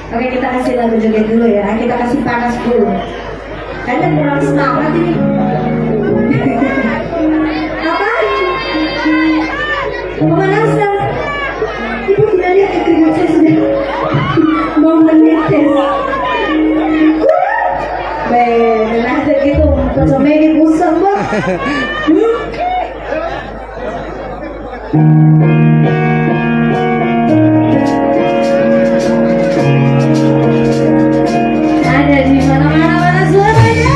Oke, kita kasih lagu joget dulu ya. Kita kasih panas dulu. Kayaknya kurang semangat ini. Apa? Pemanasan. Ibu tidak lihat keringat saya sudah mau menetes. Nah gitu, kalau Megi busuk kok. Ada di mana suaranya?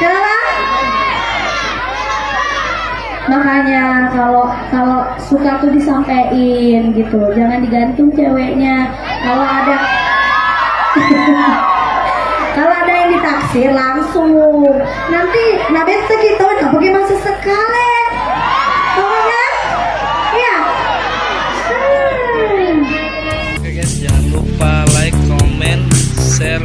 Kenapa? Makanya kalau suka tuh disampaikan gitu, jangan digantung ceweknya. Kalau ada kalau ada yang ditaksir langsung nanti nabet gitu nggak bagaimana sesekali pokoknya ya. Oke guys, jangan lupa like, comment, share,